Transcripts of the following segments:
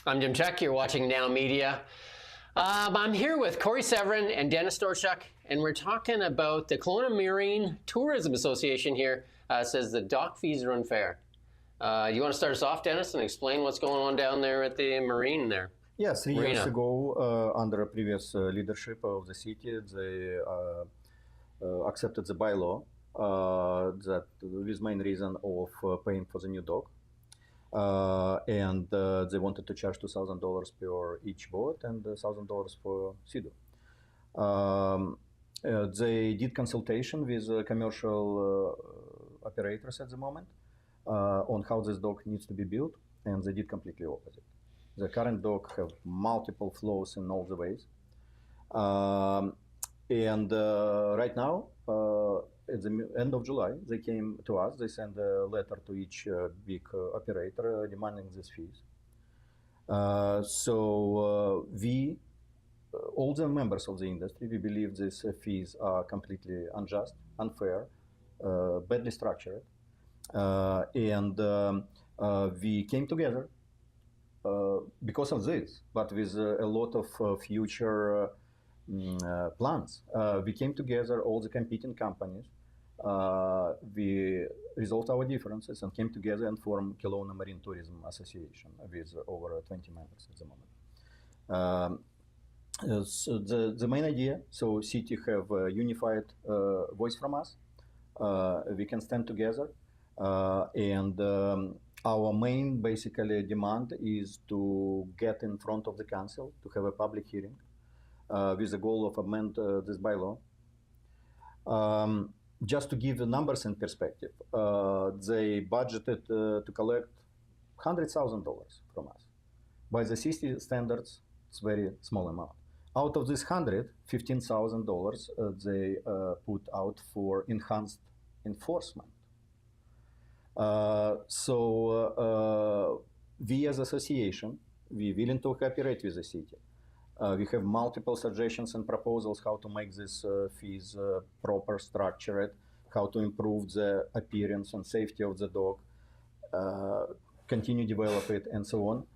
I'm Jim Check. You're watching Now Media. I'm here with Corey Severin and Dennis Storozhuk, and we're talking about the Kelowna Marine Tourism Association here. Says the dock fees are unfair. You want to start us off, Dennis, and explain what's going on down there at the marine there? Yeah, 3 years ago, under a previous leadership of the city, they accepted the bylaw that with main reason of paying for the new dock. And they wanted to charge $2,000 per each boat and $1,000 for Sea-Doo. They did consultation with commercial operators at the moment on how this dock needs to be built, and they did completely opposite. The current dock have multiple flows in all the ways. Right now, at the end of July, they came to us. They sent a letter to each big operator demanding these fees. We, all the members of the industry, we believe these fees are completely unjust, unfair, badly structured. We came together because of this, but with a lot of future plans. We came together, all the competing companies. We resolved our differences and came together and formed Kelowna Marine Tourism Association with over 20 members at the moment. So the main idea, so city have a unified voice from us. We can stand together, our main basically demand is to get in front of the council to have a public hearing with the goal of amend this bylaw. Just to give the numbers in perspective, they budgeted to collect $100,000 from us. By the city standards, it's a very small amount. Out of this $15,000 they put out for enhanced enforcement. We as association, we willing to cooperate with the city. We have multiple suggestions and proposals how to make these fees proper, structured, how to improve the appearance and safety of the dock, continue develop it, and so on.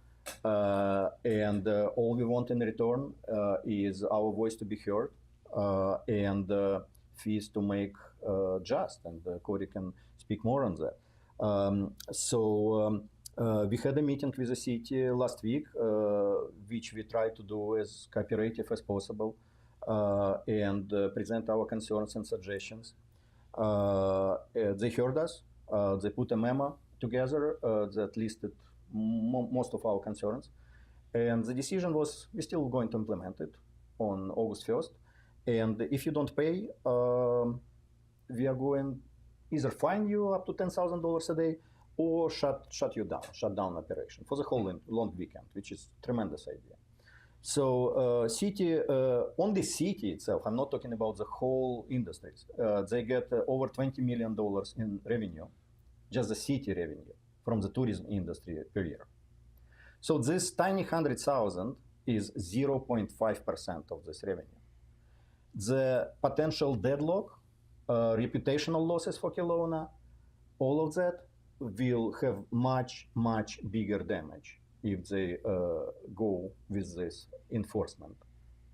All we want in return is our voice to be heard and fees to make just. And Corey can speak more on that. We had a meeting with the city last week, which we tried to do as cooperative as possible and present our concerns and suggestions. They heard us. They put a memo together that listed most of our concerns. And the decision was we're still going to implement it on August 1st. And if you don't pay, we are going either fine you up to $10,000 a day or shut down operation for the whole long weekend, which is a tremendous idea. So city, only city itself, I'm not talking about the whole industries, they get over $20 million in revenue, just the city revenue from the tourism industry per year. So this tiny 100,000 is 0.5% of this revenue. The potential deadlock, reputational losses for Kelowna, all of that will have much bigger damage if they go with this enforcement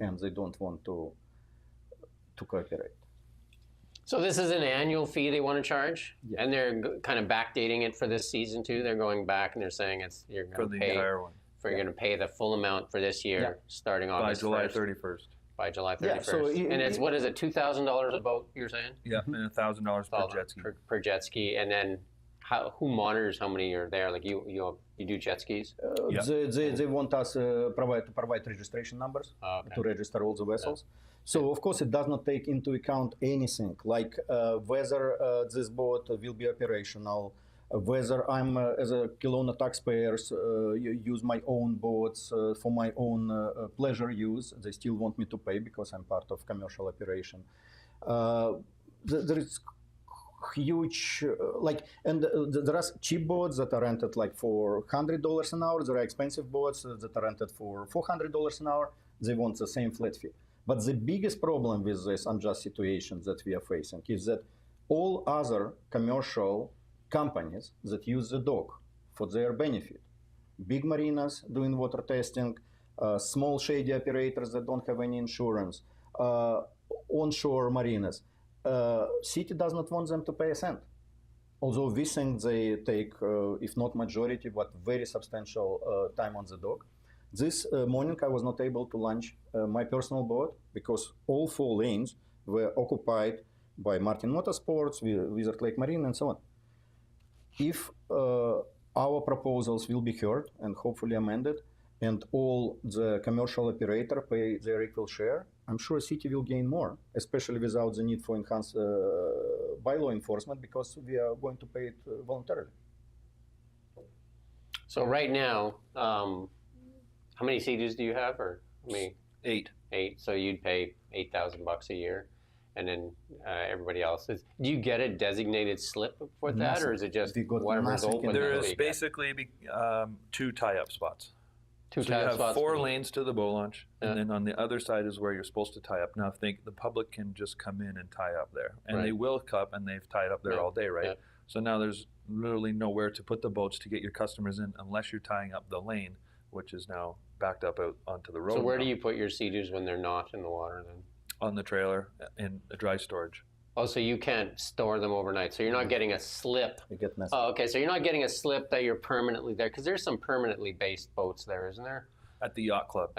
and they don't want to cooperate. So this is an annual fee they want to charge, yeah. And they're kind of backdating it for this season too. They're going back and they're saying you're going to pay you're going to pay the full amount for this year, starting August by July 31st. By July 31st. Yeah, so and it's what is it, $2,000 a boat? You're saying? Yeah, and $1,000 per jet ski. Per jet ski, and then who monitors how many are there? Like you do jet skis? They want us provide registration numbers to register all the vessels. Yeah. So of course it does not take into account anything like whether this boat will be operational, whether I'm as a Kelowna taxpayer use my own boats for my own pleasure use. They still want me to pay because I'm part of commercial operation. There is huge there are cheap boats that are rented like for $100 an hour. There are expensive boats that are rented for $400 an hour. They want the same flat fee. But the biggest problem with this unjust situation that we are facing is that all other commercial companies that use the dock for their benefit, big marinas doing water testing, small shady operators that don't have any insurance, onshore marinas. City does not want them to pay a cent. Although we think they take, if not majority, but very substantial time on the dock. This morning I was not able to launch my personal boat because all 4 lanes were occupied by Martin Motorsports, Wizard Lake Marine, and so on. If our proposals will be heard and hopefully amended, and all the commercial operator pay their equal share, I'm sure city will gain more, especially without the need for enhanced bylaw enforcement, because we are going to pay it voluntarily. So right now, how many Sea-Doos do you have, or how many? 8. 8. So you'd pay $8,000 a year, and then everybody else is. Do you get a designated slip for that, or is it just whatever's open? There is basically 2 tie-up spots. Two so tie-up you have spots. 4 lanes to the boat launch, and then on the other side is where you're supposed to tie up. Now, the public can just come in and tie up there, and they will come, and they've tied up there all day, right? Yeah. So now there's literally nowhere to put the boats to get your customers in unless you're tying up the lane, which is now backed up out onto the road. So where do you put your Sea-Doos when they're not in the water then? On the trailer in a dry storage. Oh, so you can't store them overnight. So you're not getting a slip. You get messed Oh, okay. So you're not getting a slip that you're permanently there, because there's some permanently based boats there, isn't there? At the yacht club.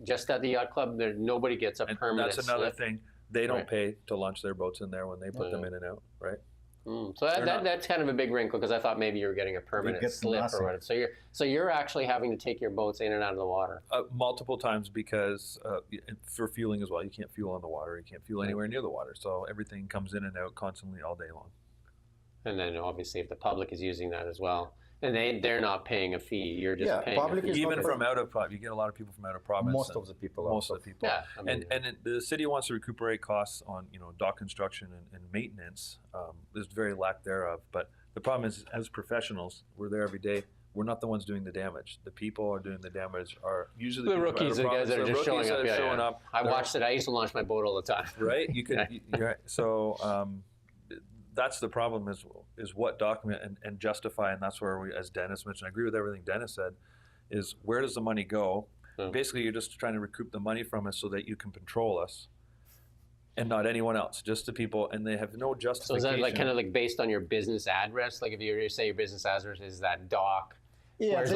Just at the yacht club, nobody gets a permanent slip. That's another thing. They don't pay to launch their boats in there when they put them in and out, right? So that's kind of a big wrinkle, because I thought maybe you were getting a permanent slip or whatever. So you're actually having to take your boats in and out of the water. Multiple times, because for fueling as well. You can't fuel on the water. You can't fuel anywhere near the water. So everything comes in and out constantly all day long. And then obviously if the public is using that as well, and they're not paying a fee, you're just paying public a fee. Even from out of province, you get a lot of people from out of province. Most of the people. Yeah, I mean, and the city wants to recuperate costs on dock construction and maintenance. There's very lack thereof. But the problem is, as professionals, we're there every day. We're not the ones doing the damage. The people are doing the damage are usually the rookies, the guys that are just showing up. I watched it. I used to launch my boat all the time. Right? You could. You're right. So. That's the problem is what document and justify, and that's where we, as Dennis mentioned, I agree with everything Dennis said, is where does the money go? Basically, you're just trying to recoup the money from us so that you can control us and not anyone else, just the people, and they have no justification. So is that kind of based on your business address? Like if you say your business address is that dock? Yeah, I'm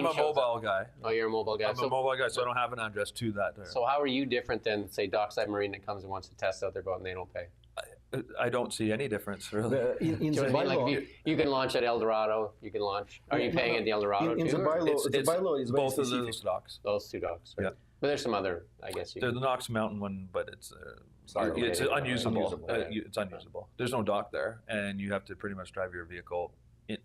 a mobile guy. Oh, you're a mobile guy. I'm a mobile guy, so I don't have an address to that. So how are you different than, say, Dockside Marine that comes and wants to test out their boat and they don't pay? I don't see any difference, really. In the bylaw, you can launch at El Dorado. You can launch. Are you paying at the El Dorado? In the bylaw is very both specific. of those docks. Those 2 docks. Right? Yeah. But there's some other, I guess. There's the Knox Mountain one, but it's unusable. It's unusable. There's no dock there, and you have to pretty much drive your vehicle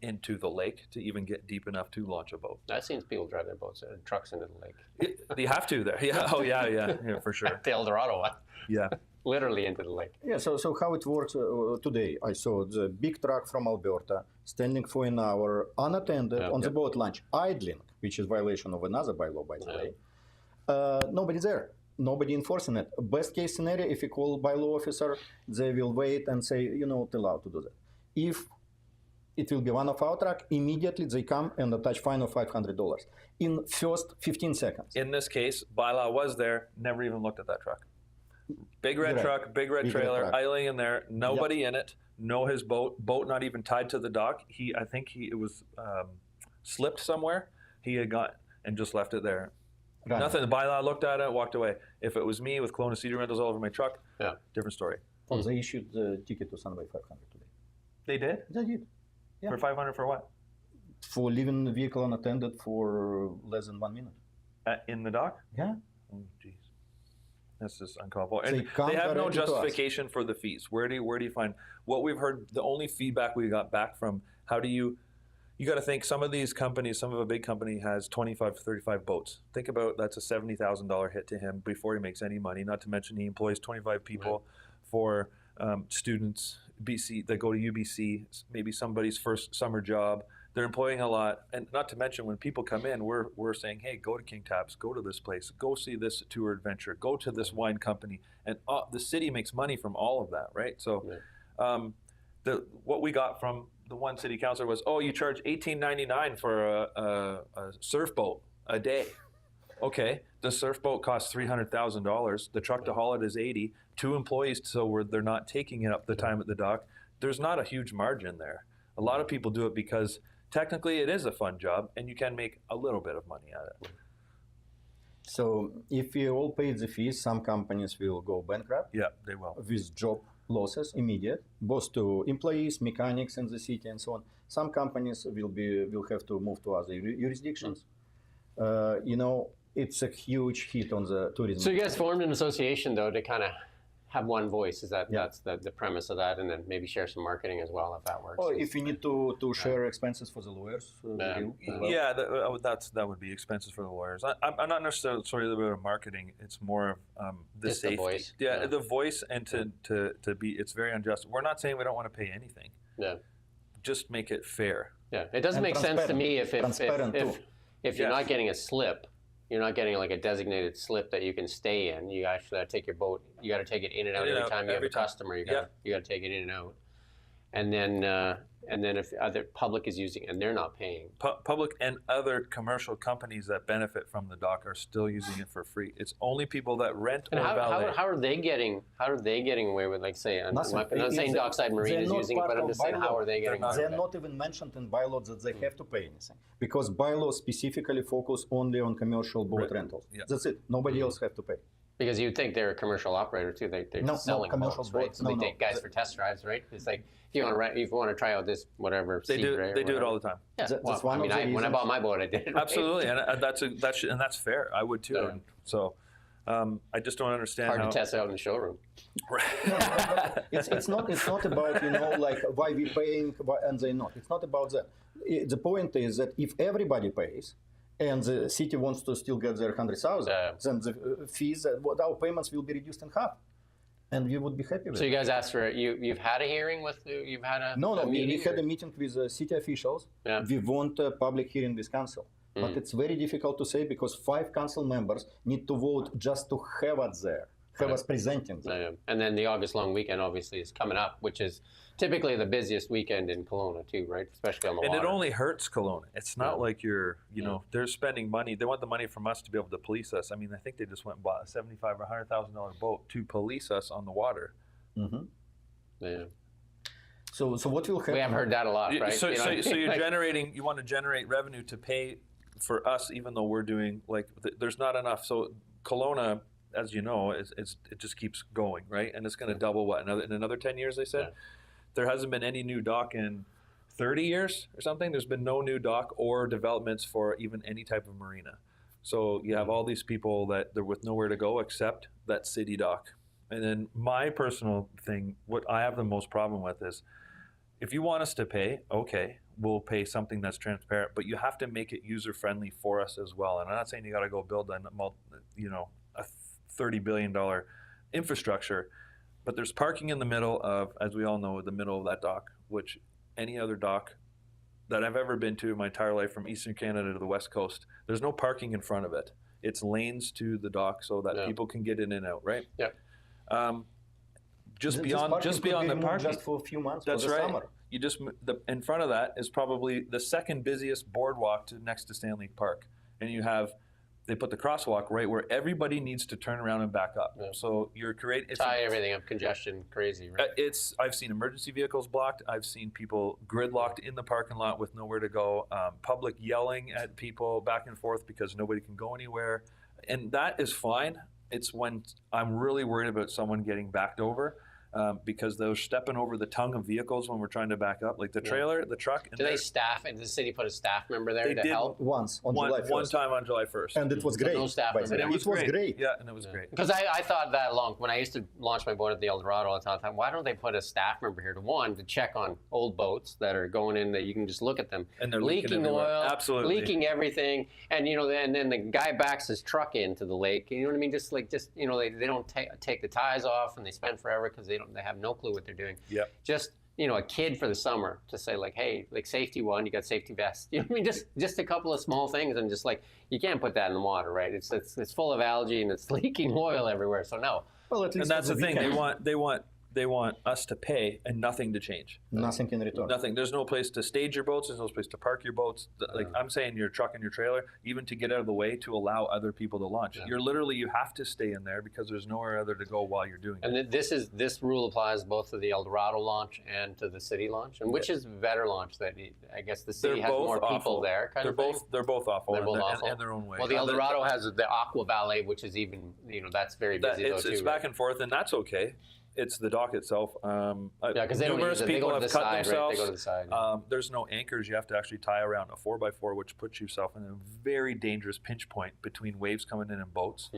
into the lake to even get deep enough to launch a boat. I've seen people drive their boats, trucks into the lake. You have to there. Yeah. Oh, yeah, for sure. The El Dorado one. Yeah. Literally into the lake. Yeah, so how it works today, I saw the big truck from Alberta standing for an hour unattended on the boat launch, idling, which is violation of another bylaw, by the way. Nobody's there. Nobody enforcing it. Best case scenario, if you call bylaw officer, they will wait and say, you're not allowed to do that. If it will be one of our truck, immediately they come and attach fine of $500 in first 15 seconds. In this case, bylaw was there, never even looked at that truck. Big red truck, big red trailer, idling in there, nobody in it, his boat not even tied to the dock. I think it was slipped somewhere. He had got and just left it there. Right. Nothing. The bylaw looked at it, walked away. If it was me with Kelowna Cedar Rentals all over my truck, different story. Well, they issued the ticket to Sunway 500 today. They did? They did. Yeah. For 500 for what? For leaving the vehicle unattended for less than 1 minute. In the dock? Yeah. Oh, jeez. That's just uncalled for. And they have no justification for the fees. Where do you find what we've heard? The only feedback we got back from you got to think some of these companies, some of a big company has 25 to 35 boats. Think about that's a $70,000 hit to him before he makes any money. Not to mention he employs 25 people for students BC that go to UBC, maybe somebody's first summer job. They're employing a lot, and not to mention when people come in, we're saying, hey, go to King Taps, go to this place, go see this tour adventure, go to this wine company, and the city makes money from all of that, right? So, what we got from the one city councilor was, oh, you charge $18.99 for a surf boat a day. Okay, the surf boat costs $300,000. The truck to haul it is $80,000. 2 employees, so they're not taking it up the time at the dock. There's not a huge margin there. A lot of people do it because technically it is a fun job and you can make a little bit of money at it. So if we all pay the fees, some companies will go bankrupt. Yeah, they will. With job losses immediate, both to employees, mechanics in the city, and so on. Some companies will have to move to other jurisdictions. It's a huge hit on the tourism. So you guys formed an association though to kind of have one voice. Is that's the premise of that, and then maybe share some marketing as well if that works. Or if you need to share expenses for the lawyers. Yeah, that would be expenses for the lawyers. I'm not necessarily sorry about marketing. It's more the just safety. The voice. Yeah, the voice, and to be. It's very unjust. We're not saying we don't want to pay anything. Yeah. Just make it fair. Yeah, it doesn't make sense to me if you're not getting a slip. You're not getting like a designated slip that you can stay in. You actually got to take your boat. You got to take it in and out every time you have a customer. You got to take it in and out. And then if other public is using and they're not paying. Public and other commercial companies that benefit from the dock are still using it for free. It's only people that rent or valet. How are they getting away with, like, say, I'm not saying Dockside Marine is using it, but I'm just saying how are they getting away with it? They're not even mentioned in bylaws that they have to pay anything, because bylaws specifically focus only on commercial boat rentals. Yeah. That's it. Nobody else have to pay. Because you'd think they're a commercial operator too. They're selling commercial boats, right? So they take guys for test drives, right? It's like if you want to try out this whatever. They do it all the time. Yeah. When I bought my boat, I did it. Right? Absolutely, and that's fair. I would too. Yeah. And so I just don't understand. Hard to test out in the showroom. It's not about like why we paying and they not. It's not about that. The point is that if everybody pays, and the city wants to still get their 100,000, then the fees, our payments will be reduced in half, and we would be happy with it. So you guys asked for you've had a hearing with you've had a meeting? We had a meeting with city officials. Yeah. We want a public hearing with council, but it's very difficult to say because 5 council members need to vote just to have us there, have us presenting there. And then the August long weekend obviously is coming up, which is typically the busiest weekend in Kelowna too, right? Especially on the water. And it only hurts Kelowna. It's not like they're spending money. They want the money from us to be able to police us. I mean, I think they just went and bought a $75,000 or $100,000 boat to police us on the water. Mm-hmm. Yeah. So what will happen? We have heard that a lot, right? So you want to generate revenue to pay for us, even though we're doing there's not enough. So Kelowna, as you know, it just keeps going, right? And it's going to double in another 10 years, they said. Yeah. There hasn't been any new dock in 30 years or something. There's been no new dock or developments for even any type of marina. So you have all these people that they're with nowhere to go except that city dock. And then my personal thing, what I have the most problem with is, if you want us to pay, okay, we'll pay something that's transparent, but you have to make it user-friendly for us as well. And I'm not saying you got to go build a $30 billion infrastructure, but there's parking in the middle of, as we all know, the middle of that dock, which any other dock that I've ever been to in my entire life, from Eastern Canada to the West Coast, there's no parking in front of it. It's lanes to the dock so that people can get in and out, right? Yeah. Just beyond the parking, just for a few months. That's for the right. Summer. You just in front of that is probably the second busiest boardwalk next to Stanley Park, and they put the crosswalk right where everybody needs to turn around and back up. Yeah. So you're tie everything up, congestion, crazy. Right? I've seen emergency vehicles blocked. I've seen people gridlocked in the parking lot with nowhere to go. Public yelling at people back and forth because nobody can go anywhere, and that is fine. It's when I'm really worried about someone getting backed over. Because they're stepping over the tongue of vehicles when we're trying to back up, like the trailer, the truck. Do they staff? And does the city put a staff member there to help? Once on July 1st. One time on July 1st, and it was great. No staff member. And it was great. Yeah, and it was great. Because I thought that when I used to launch my boat at the El Dorado all the time, why don't they put a staff member here to check on old boats that are going in that you can just look at them and they're leaking oil, absolutely leaking everything, and and then the guy backs his truck into the lake. You know what I mean? They don't take the ties off and they spend forever because they have no clue what they're doing. Yeah. Just a kid for the summer to say hey, safety one, you got safety vest. You know what I mean? Just a couple of small things, and just you can't put that in the water, right? It's full of algae and it's leaking oil everywhere. So no. Well, at least and that's the thing. They they want us to pay and nothing to change. Nothing in return. Nothing. There's no place to stage your boats. There's no place to park your boats. Like I'm saying, your truck and your trailer, even to get out of the way to allow other people to launch. You're literally, you have to stay in there because there's nowhere other to go while you're doing it. And this rule applies both to the El Dorado launch and to the city launch. And which is better launch? That I guess the city has more people there. They're both awful. They're both awful in their own way. Well, the El Dorado has the Aqua Ballet, which is even that's very busy though too. It's back and forth, and that's okay. It's the dock itself. Because numerous people have cut themselves. Right? They go to the side. There's no anchors. You have to actually tie around a 4x4, which puts yourself in a very dangerous pinch point between waves coming in and boats.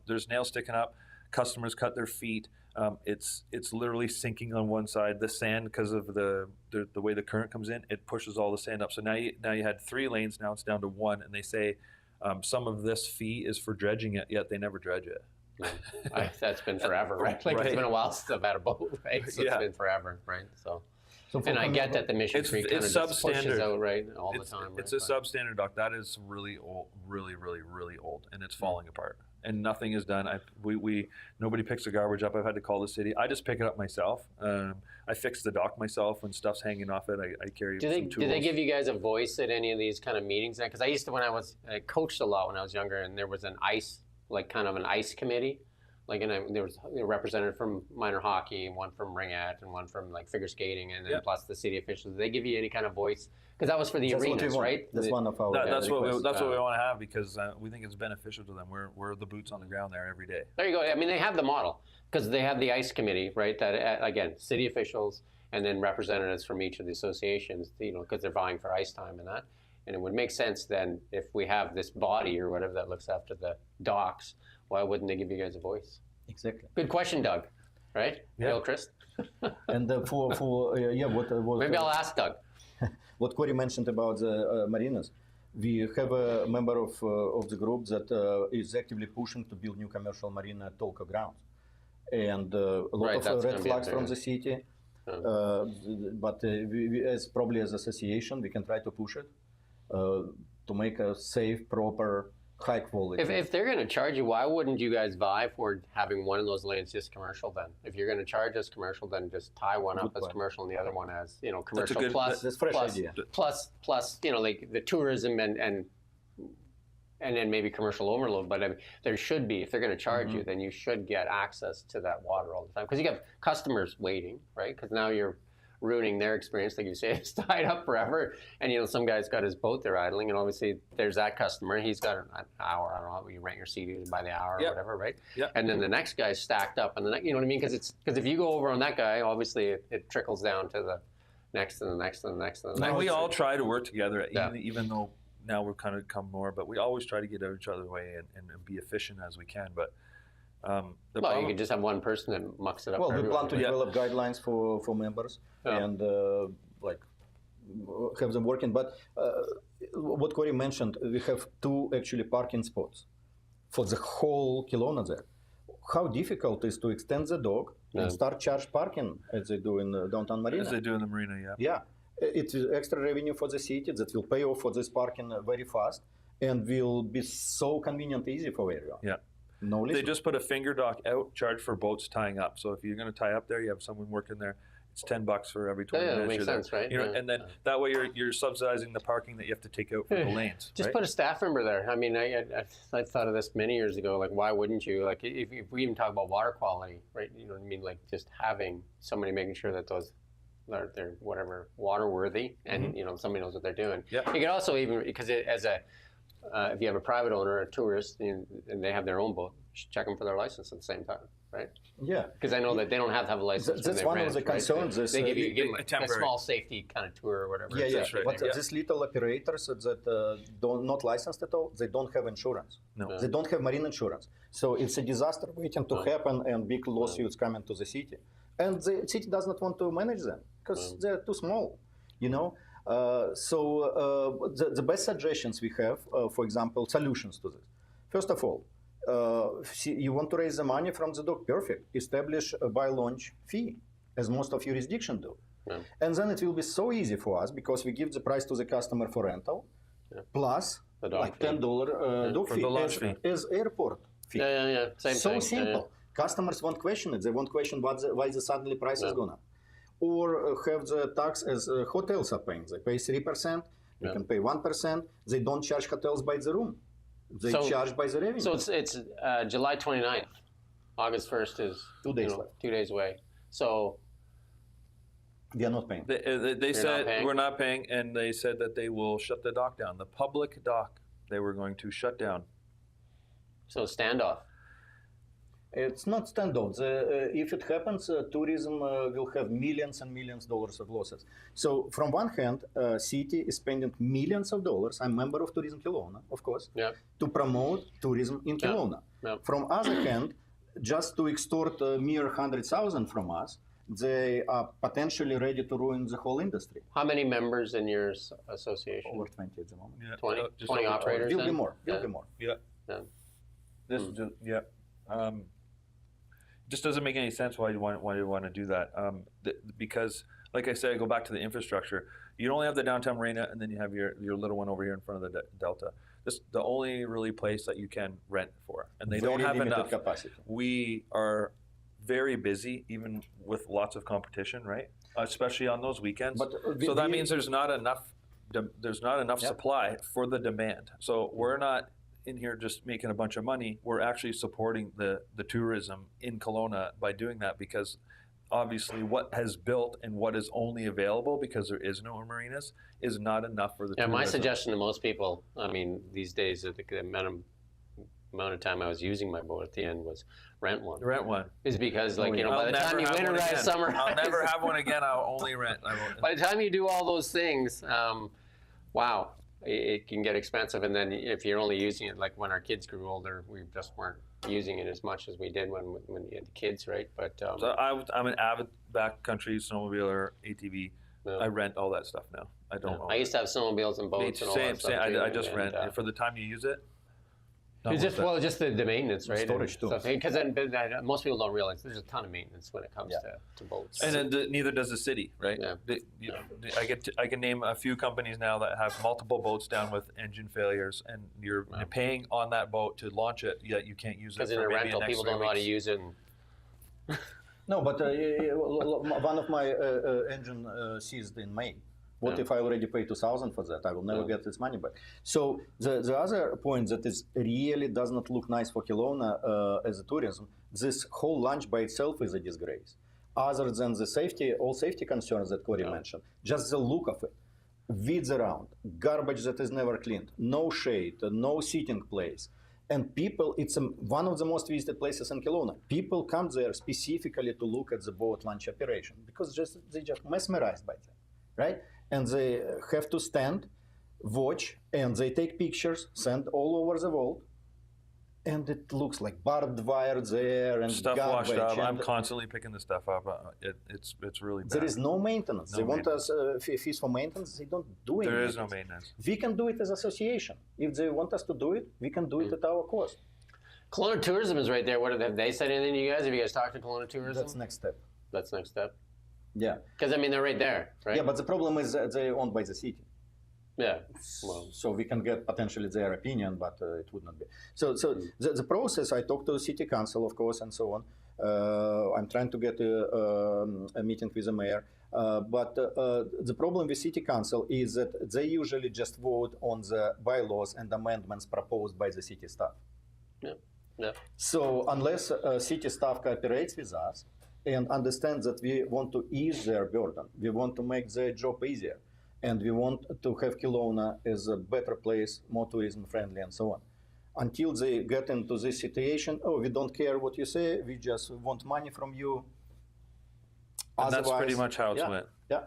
There's nails sticking up. Customers cut their feet. It's literally sinking on one side. The sand, because of the way the current comes in, it pushes all the sand up. So now you had 3 lanes. Now it's down to 1, and they say some of this fee is for dredging it. Yet they never dredge it. That's been forever, right? Like It's been a while since I've had a boat, right? So it's been forever, right? So and I get that the Mission Creek kind of just pushes out, right, all the time. It's a substandard dock. That is really old, really old, and it's falling apart. And nothing is done. Nobody picks the garbage up. I've had to call the city. I just pick it up myself. I fix the dock myself when stuff's hanging off it. I carry some tools. Do they give you guys a voice at any of these kind of meetings? Because I used to, I coached a lot when I was younger, and there was an ice committee, and there was a representative from minor hockey, and one from ringette, and one from figure skating, and then plus the city officials. Did they give you any kind of voice? Because that was for the arenas, right? That's one of our. That's what we want to have because we think it's beneficial to them. We're the boots on the ground there every day. There you go. I mean, they have the model because they have the ice committee, right? That again, city officials and then representatives from each of the associations, because they're vying for ice time and that. And it would make sense then if we have this body or whatever that looks after the docks, why wouldn't they give you guys a voice? Exactly. Good question, Doug. Right? Yeah. Chris? And maybe I'll ask Doug. What Corey mentioned about the marinas, we have a member of the group that is actively pushing to build new commercial marina at Tolka grounds. And a lot of red flags from the city. But we, as association, we can try to push it. To make a safe, proper, high quality. If they're going to charge you, why wouldn't you guys vie for having one of those lanes just commercial then? If you're going to charge us commercial, then just tie one up as commercial and the other one as commercial that's fresh idea. Plus the tourism and then maybe commercial overload. But I mean, there should be, if they're going to charge you, then you should get access to that water all the time because you have customers waiting, right? Because now you're ruining their experience, like you say, it's tied up forever. And some guy's got his boat there idling, and obviously there's that customer. He's got an hour. I don't know. You rent your seat by the hour or whatever, right? Yeah. And then the next guy's stacked up, and you know what I mean? Because if you go over on that guy, obviously it trickles down to the next and the next and the next and the next. And we all try to work together, even though now we've kind of come more, but we always try to get out of each other's way and be efficient as we can. But you could just have one person that mucks it up. Well, we plan to develop guidelines for members and have them working. But what Corey mentioned, we have 2 actually parking spots for the whole Kelowna there. How difficult it is to extend the dock and start charge parking as they do in downtown Marina? As they do in the Marina, Yeah. It's extra revenue for the city that will pay off for this parking very fast and will be so convenient, easy for everyone. Yeah. No they just put a finger dock out, charge for boats tying up. So if you're going to tie up there, you have someone working there. It's $10 for every 20 minutes. That makes sense, right? And then that way you're subsidizing the parking that you have to take out for the lanes. Just put a staff member there. I mean, I thought of this many years ago. Like, why wouldn't you? Like, if we even talk about water quality, right? You know what I mean? Like, just having somebody making sure that those they're whatever water worthy, and somebody knows what they're doing. Yeah. You could also even because if you have a private owner, a tourist, and they have their own boat, you should check them for their license at the same time, right? Yeah. Because I know that they don't have to have a license. That's one of the concerns. Right? They give them a small safety kind of tour or whatever. Yeah, yeah. Right. But these little operators that not licensed at all, they don't have insurance. No. They don't have marine insurance. So it's a disaster waiting to happen and big lawsuits coming to the city. And the city does not want to manage them because they're too small, So the best suggestions we have, for example, solutions to this. First of all, you want to raise the money from the dock, perfect. Establish a by-launch fee, as most of jurisdictions do. Yeah. And then it will be so easy for us because we give the price to the customer for rental, plus like $10 dock fee as airport fee. Yeah. Same so thing. simple. Customers won't question it. They won't question why the suddenly price is gone up. Or have the tax as hotels are paying. They pay 3%, you can pay 1%. They don't charge hotels by the room. They charge by the revenue. So it's July 29th. August 1st is 2 days left. 2 days away. So we are not paying. They said we're not paying, and they said that they will shut the dock down. The public dock they were going to shut down. So standoff. It's not standoff. If it happens, tourism will have millions and millions of dollars of losses. So from one hand, city is spending millions of dollars. I'm a member of Tourism Kelowna, of course, to promote tourism in Kelowna. From other hand, just to extort a mere 100,000 from us, they are potentially ready to ruin the whole industry. How many members in your association? Over 20 at the moment. 20 operators? Will be more. Will be more. This just doesn't make any sense why you want to do that. Because, like I said, I go back to the infrastructure. You only have the downtown marina, and then you have your little one over here in front of the Delta. This is the only really place that you can rent for, and they don't have enough capacity. We are very busy, even with lots of competition, right? Especially on those weekends. So that means there's not enough. There's not enough supply for the demand. So we're not in here just making a bunch of money. We're actually supporting the tourism in Kelowna by doing that, because obviously what has built and what is only available because there is no marinas is not enough for the tourism. My suggestion to most people, I mean, these days, the amount of time I was using my boat at the end was rent one. Rent one. Is because, like, you know, by the time you winterize, summerize. I'll never have one again. I'll only rent. By the time you do all those things, wow, it can get expensive. And then if you're only using it, like when our kids grew older, we just weren't using it as much as we did when you had the kids, right? But so I'm an avid backcountry snowmobiler, ATV. I rent all that stuff now. I don't own I used to have snowmobiles and boats and all that stuff. I just rent. And for the time you use it, just the maintenance, right? Storage too. Because most people don't realize there's a ton of maintenance when it comes to boats. And then neither does the city, right? I can name a few companies now that have multiple boats down with engine failures, and you're paying on that boat to launch it, yet you can't use it. Because in a rental, people don't know how to use it. No, but one of my engine seized in May. What if I already paid 2,000 for that? I will never get this money back. So the other point that is really does not look nice for Kelowna as a tourism, this whole launch by itself is a disgrace. Other than the safety, all safety concerns that Corey mentioned, just the look of it, weeds around, garbage that is never cleaned, no shade, no seating place. And people, it's one of the most visited places in Kelowna. People come there specifically to look at the boat launch operation because they just mesmerized by that, right? And they have to stand, watch, and they take pictures, send all over the world. And it looks like barbed wire there and stuff garbage. Washed up. I'm constantly picking the stuff up. It's really bad. There is no maintenance. They want us fees for maintenance. They don't do it. There is no maintenance. We can do it as association. If they want us to do it, we can do it at our cost. Kelowna Tourism is right there. What have they said anything to you guys? Have you guys talked to Kelowna Tourism? That's next step. That's next step. Yeah. Because, I mean, they're right there, right? Yeah, but the problem is they're owned by the city. Yeah. Well. So we can get potentially their opinion, but it would not be. So the process, I talked to the city council, of course, and so on. I'm trying to get a meeting with the mayor. But the problem with city council is that they usually just vote on the bylaws and amendments proposed by the city staff. Yeah. Yeah. So unless city staff cooperates with us, and understand that we want to ease their burden. We want to make their job easier. And we want to have Kelowna as a better place, more tourism friendly and so on. Until they get into this situation, we don't care what you say, we just want money from you. And that's pretty much how it's went. Yeah.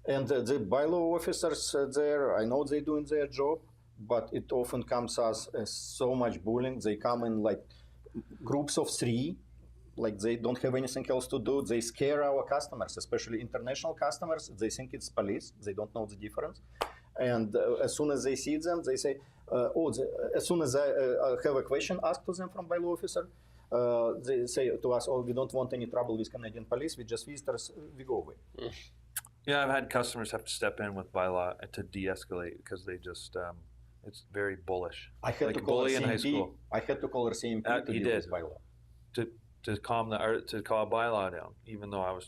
And the bylaw officers there, I know they're doing their job, but it often comes as so much bullying. They come in like groups of 3, like they don't have anything else to do. They scare our customers, especially international customers. They think it's police. They don't know the difference. And as soon as they see them, they say, as soon as I have a question asked to them from bylaw officer, they say to us, we don't want any trouble with Canadian police. We just visitors, we go away. Yeah, I've had customers have to step in with bylaw to de-escalate because they just, it's very bullish. I had to call RCMP. I had to call RCMP to deal with bylaw. to calm to call a bylaw down, even though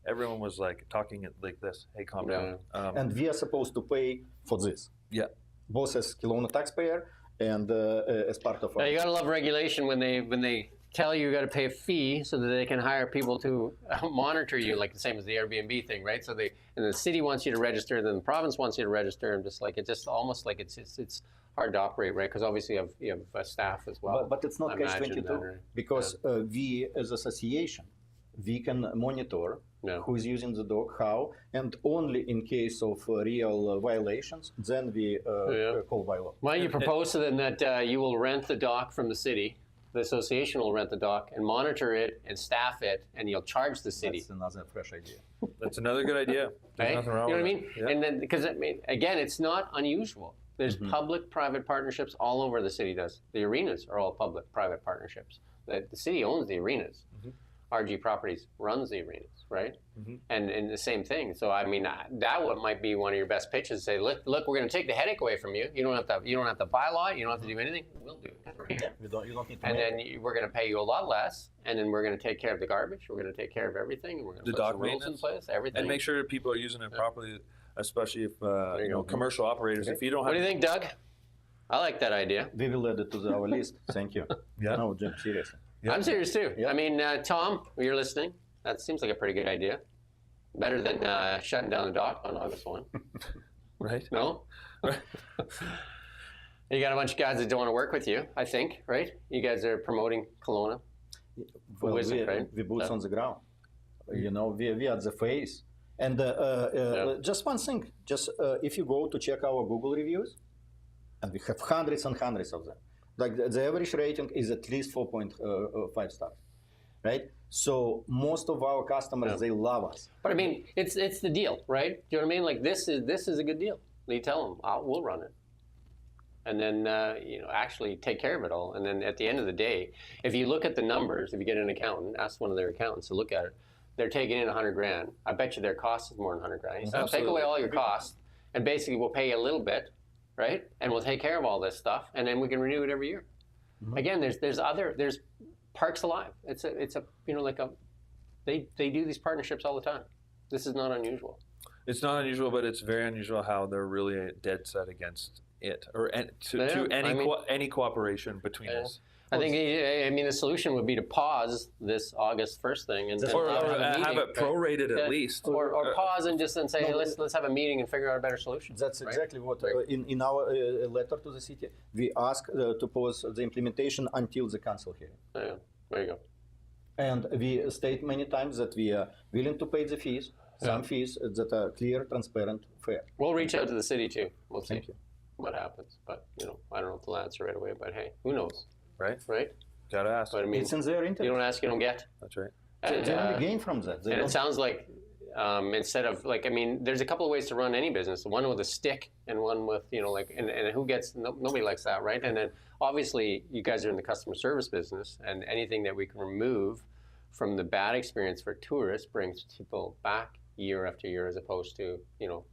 everyone was like talking it like this. Hey, calm down. And we are supposed to pay for this. Yeah. Both as Kelowna taxpayer and as part of. You gotta love regulation when they tell you got to pay a fee so that they can hire people to monitor you, like the same as the Airbnb thing, right? So and the city wants you to register, then the province wants you to register, and it's almost like it's hard to operate, right? Because obviously you have staff as well. But it's not catch-22 because we as association, we can monitor who is using the dog, how, and only in case of real violations, then we call bylaw. Why don't you propose to them that you will rent the dock from the city? The association will rent the dock and monitor it and staff it, and you'll charge the city. That's another fresh idea. That's another good idea. There's nothing wrong with what I mean? Yeah. And then, because again, it's not unusual. There's public-private partnerships all over the city. The arenas are all public-private partnerships. The city owns the arenas. RG Properties runs the arenas, right? And the same thing. So I mean, that might be one of your best pitches. Say, look, we're going to take the headache away from you. You don't have to bylaw it. You don't have to do anything. We'll do it. Right? You don't need to. And then we're going to pay you a lot less. And then we're going to take care of the garbage. We're going to take care of everything. We're going to put some rules in place. Everything. And make sure people are using it properly, especially if commercial operators. If you don't have. What do you think, Doug? I like that idea. We will add it to our list. Thank you. Yeah. No, Jim, seriously. Yeah. I'm serious too. Yeah. I mean, Tom, you're listening. That seems like a pretty good idea. Better than shutting down the dock on August 1. Right? No? You got a bunch of guys that don't want to work with you, I think, right? You guys are promoting Kelowna. Well, we boots on the ground. You know, we are the face. And just one thing, if you go to check our Google reviews, and we have hundreds and hundreds of them, like the average rating is at least 4.5 stars, right? So most of our customers, they love us. But I mean, it's the deal, right? Do you know what I mean? Like this is a good deal. You tell them, we'll run it, and then actually take care of it all. And then at the end of the day, if you look at the numbers, if you get an accountant, ask one of their accountants to look at it, they're taking in $100,000. I bet you their cost is more than $100,000. So take away all your costs, and basically we'll pay you a little bit. Right, and we'll take care of all this stuff, and then we can renew it every year. Again, there's Parks Alive. It's a they do these partnerships all the time. This is not unusual. It's not unusual, but it's very unusual how they're really dead set against it or any cooperation between us. I think the solution would be to pause this August 1st thing and have it prorated at least, or pause and just then say, hey, let's have a meeting and figure out a better solution. That's exactly what in our letter to the city we ask to pause the implementation until the council hearing. Yeah, there you go. And we state many times that we are willing to pay the fees, some fees that are clear, transparent, fair. We'll reach out to the city too. We'll see Thank you. what happens, but I don't know if they'll answer right away. But hey, who knows? Right? Gotta ask. But I mean, it's in their interest. You don't ask, you don't get. That's right. And, they only gain from that. And it sounds like instead of there's a couple of ways to run any business. One with a stick and one with and who gets nobody likes that, right? And then obviously you guys are in the customer service business, and anything that we can remove from the bad experience for tourists brings people back year after year, as opposed to,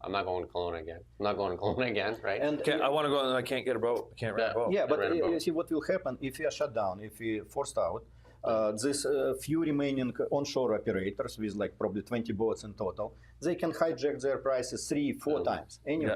I'm not going to Kelowna again. I'm not going to Kelowna again, right? And I want to go and I can't get a boat. I can't rent a boat. Yeah, but you see what will happen if we are shut down, if we forced out, this few remaining onshore operators with probably 20 boats in total, they can hijack their prices 3-4 times anyway.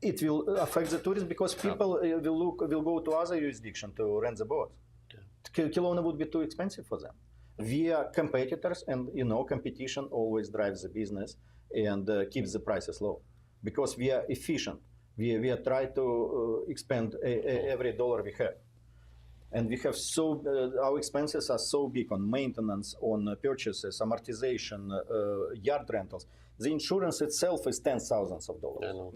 Yeah. It will affect the tourists because people will go to other jurisdiction to rent the boats. Yeah. Kelowna would be too expensive for them. We are competitors, and competition always drives the business and keeps the prices low because we are efficient. We are trying to expend every dollar we have, and we have our expenses are so big on maintenance, on purchases, amortization, yard rentals. The insurance itself is $10,000s. I know.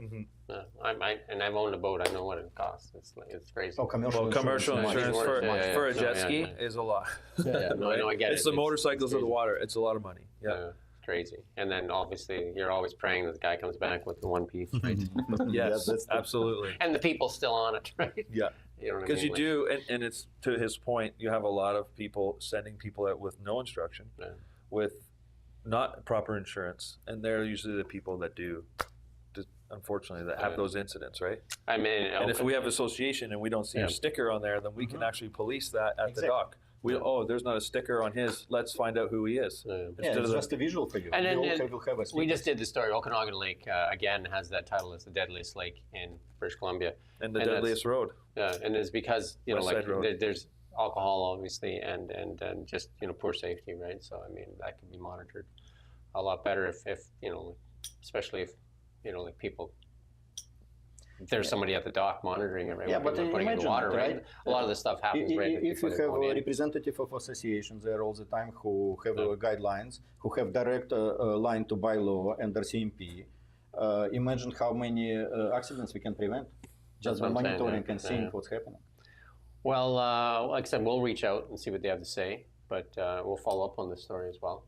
And I've owned a boat. I know what it costs. It's crazy. Oh, commercial insurance for a jet ski is a lot. No, I get it. It's the motorcycles of the water. It's a lot of money. Yeah. Crazy. And then obviously you're always praying that the guy comes back with the one piece. Right? Yes, absolutely. And the people still on it, right? Yeah. Because you do, and it's to his point, you have a lot of people sending people out with no instruction, with not proper insurance, and they're usually the people that unfortunately, that have those incidents, right? I mean, and if we have association and we don't see your sticker on there, then we can actually police that at the dock. There's not a sticker on his. Let's find out who he is. It's just a visual for you. And we just did the story. Okanagan Lake again has that title as the deadliest lake in British Columbia, and the deadliest road. Yeah, and it's because there's alcohol obviously, and just poor safety, right? So I mean that could be monitored a lot better if especially if like people. There's somebody at the dock monitoring it, right? Yeah, but putting in the water, right? A lot of this stuff happens, right? If you have a representative of associations there all the time who have guidelines, who have direct line to bylaw and their CMP, imagine how many accidents we can prevent just by monitoring and seeing what's happening. Well, like I said, we'll reach out and see what they have to say, but we'll follow up on this story as well.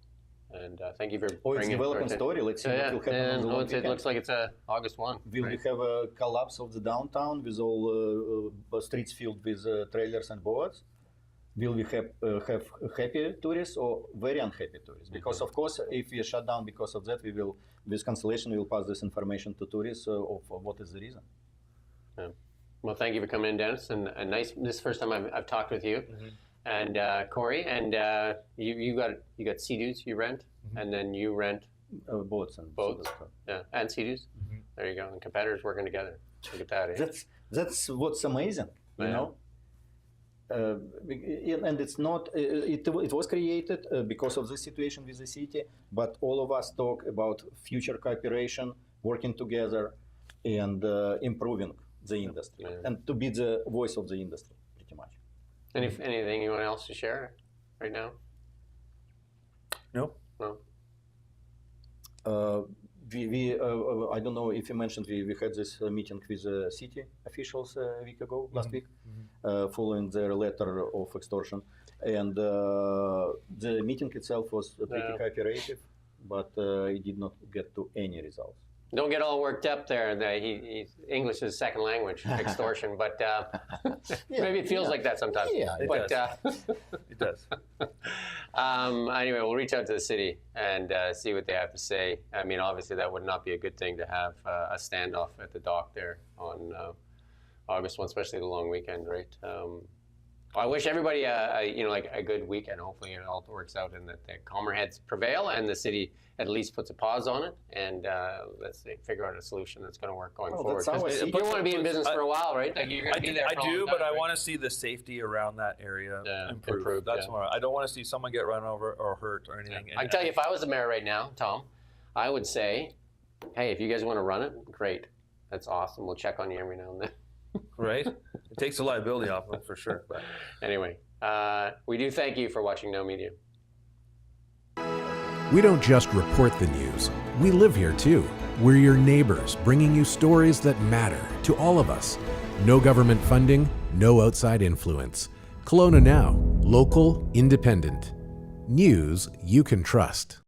And thank you for bringing it's a developing story. Let's see what will happen on the it looks like it's August 1. Will we have a collapse of the downtown with all streets filled with trailers and boats? Will we have happy tourists or very unhappy tourists? Because of course, if we shut down because of that, we will, with cancellation, we will pass this information to tourists of what is the reason. Yeah. Well, thank you for coming in, Dennis. And nice. This is the first time I've talked with you. Mm-hmm. And Corey, and you got Sea-Doos you rent, and then you rent boats, and Sea-Doos. Mm-hmm. There you go. And competitors working together. Look at that. Eh? That's what's amazing, you know. And it's not. It was created because of the situation with the city, but all of us talk about future cooperation, working together, and improving the industry, and to be the voice of the industry, pretty much. Anything anyone else to share right now? No. I don't know if you mentioned we had this meeting with city officials last week, following their letter of extortion, and the meeting itself was pretty cooperative, but it did not get to any results. Don't get all worked up there. English is second language, extortion, but maybe it feels like that sometimes. Yeah, it does. It does. Anyway, we'll reach out to the city and see what they have to say. I mean, obviously, that would not be a good thing to have a standoff at the dock there on August 1, especially the long weekend, right? I wish everybody a good weekend. Hopefully it all works out and that the calmer heads prevail and the city at least puts a pause on it and let's figure out a solution that's going to work going forward. You want to be in business for a while, right? Like you're going to be there for a long time, but I want to see the safety around that area improve. That's what I don't want to see someone get run over or hurt or anything. I can tell you, if I was the mayor right now, Tom, I would say, hey, if you guys want to run it, great. That's awesome. We'll check on you every now and then. Right? It takes the liability off them for sure. But anyway, we do thank you for watching No Media. We don't just report the news. We live here too. We're your neighbors, bringing you stories that matter to all of us. No government funding, no outside influence. Kelowna Now, local, independent. News you can trust.